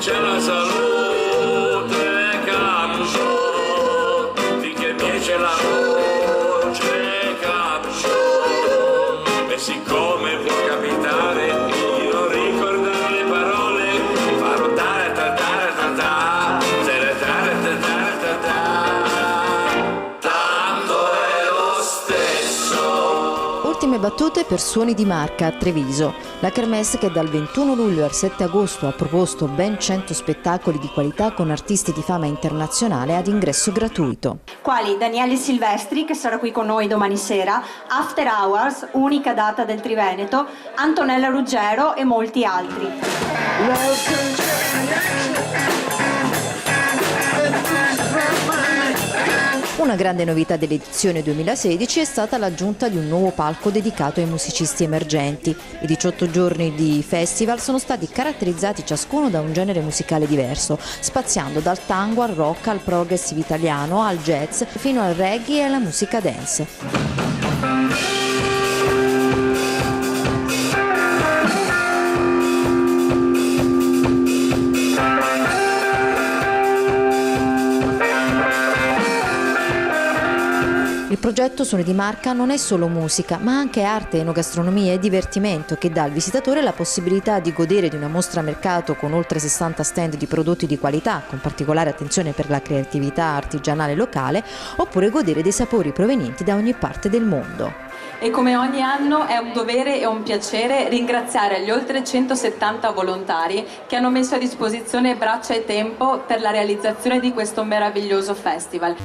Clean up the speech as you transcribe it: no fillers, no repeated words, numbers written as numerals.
c'è la salute canto, finché c'è la voce canto, e siccome può capitare di non ricordare le parole, farò tare ta tare ta ta, tere tare ta tare ta ta, tanto è lo stesso. Ultime battute per Suoni di Marca a Treviso. La Kermesse, che dal 21 luglio al 7 agosto ha proposto ben 100 spettacoli di qualità con artisti di fama internazionale ad ingresso gratuito. Quali Daniele Silvestri, che sarà qui con noi domani sera, After Hours, unica data del Triveneto, Antonella Ruggero e molti altri. Una grande novità dell'edizione 2016 è stata l'aggiunta di un nuovo palco dedicato ai musicisti emergenti. I 18 giorni di festival sono stati caratterizzati ciascuno da un genere musicale diverso, spaziando dal tango al rock, al progressive italiano, al jazz, fino al reggae e alla musica dance. Il progetto Suoni di Marca non è solo musica, ma anche arte, enogastronomia e divertimento, che dà al visitatore la possibilità di godere di una mostra a mercato con oltre 60 stand di prodotti di qualità, con particolare attenzione per la creatività artigianale locale, oppure godere dei sapori provenienti da ogni parte del mondo. E come ogni anno è un dovere e un piacere ringraziare gli oltre 170 volontari che hanno messo a disposizione braccia e tempo per la realizzazione di questo meraviglioso festival.